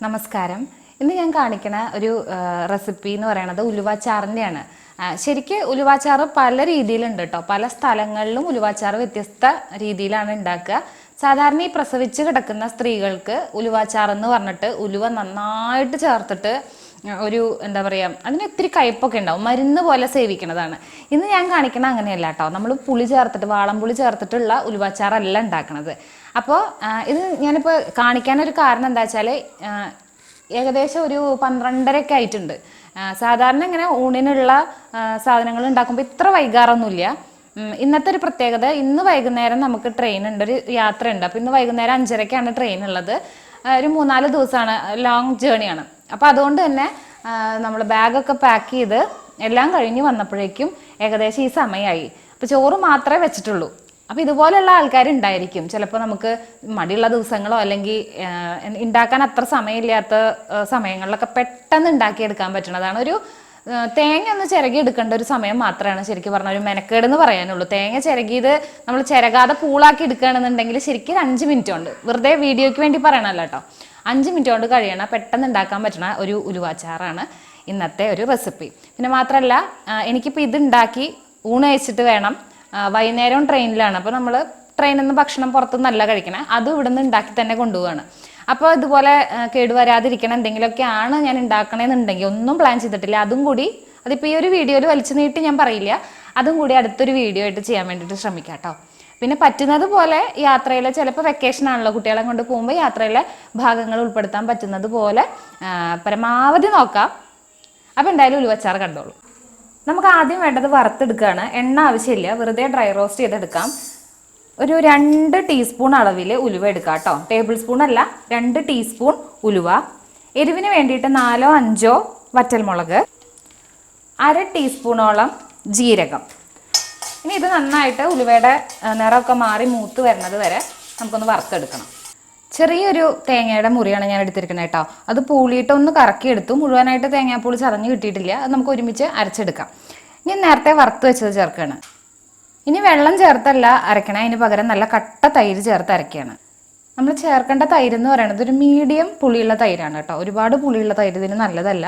നമസ്കാരം. ഇന്ന് ഞാൻ കാണിക്കുന്ന ഒരു റെസിപ്പി എന്ന് പറയുന്നത് ഉലുവാച്ചാറിൻ്റെയാണ്. ശരിക്കും ഉലുവാച്ചാറ് പല രീതിയിലുണ്ട് കേട്ടോ. പല സ്ഥലങ്ങളിലും ഉലുവാച്ചാറ് വ്യത്യസ്ത രീതിയിലാണ് ഉണ്ടാക്കുക. സാധാരണ ഈ പ്രസവിച്ച് കിടക്കുന്ന സ്ത്രീകൾക്ക് ഉലുവാച്ചാറെന്ന് പറഞ്ഞിട്ട് ഉലുവ നന്നായിട്ട് ചേർത്തിട്ട് ഒരു എന്താ പറയുക, അതിന് ഇത്തിരി കയ്പ്പൊക്കെ ഉണ്ടാവും, മരുന്ന് പോലെ സേവിക്കുന്നതാണ്. ഇന്ന് ഞാൻ കാണിക്കണ അങ്ങനെയല്ല കേട്ടോ. നമ്മൾ പുളി ചേർത്തിട്ട്, വാളംപുളി ചേർത്തിട്ടുള്ള ഉലുവാച്ചാറല്ല ഉണ്ടാക്കണത്. അപ്പോൾ ഇത് ഞാനിപ്പോൾ കാണിക്കാനൊരു കാരണം എന്താ വെച്ചാൽ ഏകദേശം ഒരു 12:30 ആയിട്ടുണ്ട്. സാധാരണ ഇങ്ങനെ ഊണിനുള്ള സാധനങ്ങൾ ഉണ്ടാക്കുമ്പോൾ ഇത്ര വൈകാറൊന്നുമില്ല. ഇന്നത്തെ ഒരു പ്രത്യേകത, ഇന്ന് വൈകുന്നേരം നമുക്ക് ട്രെയിൻ ഉണ്ട്, ഒരു യാത്രയുണ്ട്. അപ്പോൾ ഇന്ന് വൈകുന്നേരം 5:30ക്കാണ് ട്രെയിൻ ഉള്ളത്. ഒരു 3-4 ദിവസമാണ്, ലോങ് ജേണിയാണ്. അപ്പോൾ അതുകൊണ്ട് തന്നെ നമ്മൾ ബാഗൊക്കെ പാക്ക് ചെയ്ത് എല്ലാം കഴിഞ്ഞ് വന്നപ്പോഴേക്കും ഏകദേശം ഈ സമയമായി. അപ്പോൾ ചോറ് മാത്രമേ വെച്ചിട്ടുള്ളൂ. അപ്പോൾ ഇതുപോലെയുള്ള ആൾക്കാരുണ്ടായിരിക്കും. ചിലപ്പോൾ നമുക്ക് മടിയുള്ള ദിവസങ്ങളോ അല്ലെങ്കിൽ ഉണ്ടാക്കാൻ അത്ര സമയമില്ലാത്ത സമയങ്ങളിലൊക്കെ പെട്ടെന്ന് ഉണ്ടാക്കിയെടുക്കാൻ പറ്റുന്നതാണ്. ഒരു തേങ്ങ ഒന്ന് ചിരകി എടുക്കേണ്ട ഒരു സമയം മാത്രമാണ് ശരിക്കും പറഞ്ഞാൽ ഒരു മെനക്കേട് എന്ന് പറയാനുള്ളൂ. തേങ്ങ ചിരകിയത് നമ്മൾ ചിരകാതെ പൂളാക്കി എടുക്കുകയാണെന്നുണ്ടെങ്കിൽ ശരിക്കും 5 മിനിറ്റ് കൊണ്ട്, വെറുതെ വീഡിയോയ്ക്ക് വേണ്ടി പറയണല്ലോ കേട്ടോ, 5 മിനിറ്റ് കൊണ്ട് കഴിയണ പെട്ടെന്ന് ഉണ്ടാക്കാൻ പറ്റുന്ന ഒരു ഉലുവാച്ചാറാണ് ഇന്നത്തെ ഒരു റെസിപ്പി. പിന്നെ മാത്രമല്ല, എനിക്കിപ്പോൾ ഇത് ഉണ്ടാക്കി ഊണ് കഴിച്ചിട്ട് വേണം, വൈകുന്നേരം ട്രെയിനിലാണ്. അപ്പോൾ നമ്മൾ ട്രെയിനിൽ നിന്ന് ഭക്ഷണം പുറത്തുനിന്നല്ല കഴിക്കണേ, അതും ഇവിടെ നിന്ന് ഉണ്ടാക്കി തന്നെ കൊണ്ടുപോവാണ്. അപ്പോൾ ഇതുപോലെ കേടുവരാതിരിക്കണം എന്തെങ്കിലുമൊക്കെയാണ് ഞാൻ ഉണ്ടാക്കണമെന്നുണ്ടെങ്കിൽ, ഒന്നും പ്ലാൻ ചെയ്തിട്ടില്ല, അതും കൂടി അതിപ്പോൾ ഈ ഒരു വീഡിയോയിൽ വലിച്ചു നീട്ടി ഞാൻ പറയില്ല, അതും കൂടി അടുത്തൊരു വീഡിയോ ആയിട്ട് ചെയ്യാൻ വേണ്ടിയിട്ട് ശ്രമിക്കാം കേട്ടോ. പിന്നെ പറ്റുന്നത് പോലെ യാത്രയിലെ, ചിലപ്പോൾ വെക്കേഷൻ ആണല്ലോ, കുട്ടികളെ കൊണ്ട് പോകുമ്പോൾ യാത്രയിലെ ഭാഗങ്ങൾ ഉൾപ്പെടുത്താൻ പറ്റുന്നത് പോലെ പരമാവധി നോക്കാം. അപ്പോൾ എന്തായാലും ഉലുവച്ചാർ കണ്ടോളൂ. നമുക്ക് ആദ്യം വേണ്ടത് വറുത്തെടുക്കുകയാണ്. എണ്ണ ആവശ്യമില്ല, വെറുതെ ഡ്രൈ റോസ്റ്റ് ചെയ്തെടുക്കാം. ഒരു 2 ടീസ്പൂൺ അളവിൽ ഉലുവ എടുക്കാം കേട്ടോ. ടേബിൾ സ്പൂൺ അല്ല, 2 ടീസ്പൂൺ ഉലുവ. എരിവിന് വേണ്ടിയിട്ട് 4-5 വറ്റൽമുളക്, 1/2 ടീസ്പൂണോളം ജീരകം. ഇനി ഇത് നന്നായിട്ട് ഉലുവയുടെ നിറമൊക്കെ മാറി മൂത്ത് വരുന്നത് വരെ നമുക്കൊന്ന് വറുത്തെടുക്കണം. ചെറിയൊരു തേങ്ങയുടെ മുറിയാണ് ഞാൻ എടുത്തിരിക്കുന്നത് കേട്ടോ. അത് പൂളിയിട്ട് ഒന്ന് കറക്കിയെടുത്തു. മുഴുവനായിട്ട് തേങ്ങാപ്പൂളി ചതഞ്ഞ് കിട്ടിയിട്ടില്ല. അത് നമുക്ക് ഒരുമിച്ച് അരച്ചെടുക്കാം. ഇനി നേരത്തെ വറുത്ത് വെച്ചത് ചേർക്കുകയാണ്. ഇനി വെള്ളം ചേർത്തല്ല അരയ്ക്കണം, അതിന് പകരം നല്ല കട്ട തൈര് ചേർത്ത് അരയ്ക്കുകയാണ്. നമ്മൾ ചേർക്കേണ്ട തൈര് എന്ന് പറയുന്നത് ഒരു മീഡിയം പുളിയുള്ള തൈരാണ് കേട്ടോ. ഒരുപാട് പുളിയുള്ള തൈര് ഇതിന് നല്ലതല്ല.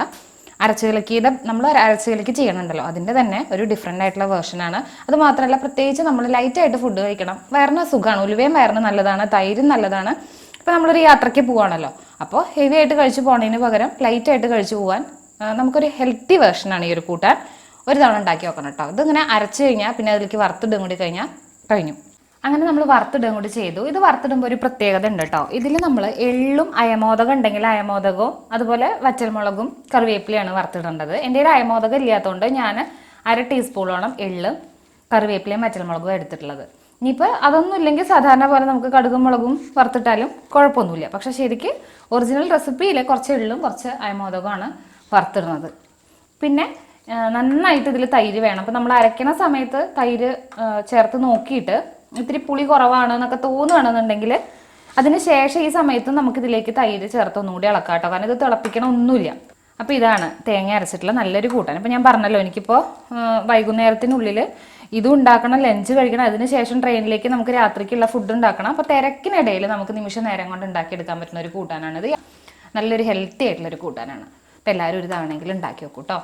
നമ്മൾ അരച്ചുകലക്കി ചെയ്യണുണ്ടല്ലോ, അതിൻ്റെ തന്നെ ഒരു ഡിഫറെൻ്റ് ആയിട്ടുള്ള വേർഷനാണ്. അത് മാത്രമല്ല, പ്രത്യേകിച്ച് നമ്മൾ ലൈറ്റായിട്ട് ഫുഡ് കഴിക്കണം. വയറിന് സുഖമാണ്, ഉലുവയും വയറിന് നല്ലതാണ്, തൈരും നല്ലതാണ്. ഇപ്പോൾ നമ്മളൊരു യാത്രയ്ക്ക് പോവാണല്ലോ, അപ്പോൾ ഹെവി ആയിട്ട് കഴിച്ചു പോകുന്നതിന് പകരം ലൈറ്റായിട്ട് കഴിച്ചു പോകാൻ നമുക്കൊരു ഹെൽത്തി വേർഷനാണ് ഈ ഒരു കൂട്ടാൻ. ഒരു തവണ ഉണ്ടാക്കി നോക്കണം കേട്ടോ. ഇതിങ്ങനെ അരച്ച് കഴിഞ്ഞാൽ പിന്നെ അതിലേക്ക് വറുത്തിടും കൂടി കഴിഞ്ഞാൽ കഴിഞ്ഞു. അങ്ങനെ നമ്മൾ വറുത്തിടും കൂടി ചെയ്തു. ഇത് വറുത്തിടുമ്പോൾ ഒരു പ്രത്യേകത ഉണ്ട് കേട്ടോ. ഇതിൽ നമ്മൾ എള്ളും അയമോദകം ഉണ്ടെങ്കിൽ അയമോദകവും അതുപോലെ വറ്റൽമുളകും കറിവേപ്പിലയാണ് വറുത്തിടേണ്ടത്. എൻ്റെ കയ്യിൽ അയമോദകം ഇല്ലാത്തതുകൊണ്ട് ഞാൻ 1/2 ടീസ്പൂണോളം എള്ളും കറിവേപ്പിലയും വറ്റൽമുളകും എടുത്തിട്ടുള്ളത്. ഇനിയിപ്പോൾ അതൊന്നും ഇല്ലെങ്കിൽ സാധാരണ പോലെ നമുക്ക് കടുകും മുളകും വറുത്തിട്ടാലും കുഴപ്പമൊന്നുമില്ല. പക്ഷേ ശരിക്കും ഒറിജിനൽ റെസിപ്പിയിൽ കുറച്ച് എള്ളും കുറച്ച് അയമോദകമാണ് വറുത്തിടുന്നത്. പിന്നെ നന്നായിട്ട് ഇതിൽ തൈര് വേണം. അപ്പോൾ നമ്മൾ അരയ്ക്കണ സമയത്ത് തൈര് ചേർത്ത് നോക്കിയിട്ട് ഇത്തിരി പുളി കുറവാണ് എന്നൊക്കെ തോന്നുകയാണെന്നുണ്ടെങ്കിൽ അതിന് ശേഷം ഈ സമയത്ത് നമുക്കിതിലേക്ക് തൈര് ചേർത്ത് ഒന്നുകൂടി ഇളക്കാം കേട്ടോ. കാരണം ഇത് തിളപ്പിക്കണം ഒന്നുമില്ല. അപ്പോൾ ഇതാണ് തേങ്ങ അരച്ചിട്ടുള്ള നല്ലൊരു കൂട്ടാൻ. ഇപ്പോൾ ഞാൻ പറഞ്ഞല്ലോ, എനിക്കിപ്പോൾ വൈകുന്നേരത്തിനുള്ളിൽ ഇതും ഉണ്ടാക്കണം, ലഞ്ച് കഴിക്കണം, അതിന് ശേഷം ട്രെയിനിലേക്ക് നമുക്ക് രാത്രിക്കുള്ള ഫുഡ് ഉണ്ടാക്കണം. അപ്പോൾ തിരക്കിനിടയിൽ നമുക്ക് നിമിഷ നേരം കൊണ്ട് ഉണ്ടാക്കിയെടുക്കാൻ പറ്റുന്ന ഒരു കൂട്ടാനാണിത്. നല്ലൊരു ഹെൽത്തി ആയിട്ടുള്ളൊരു കൂട്ടാനാണ്. അപ്പോൾ എല്ലാവരും ഒരു തവണയെങ്കിലും ഉണ്ടാക്കി വെക്കും കേട്ടോ.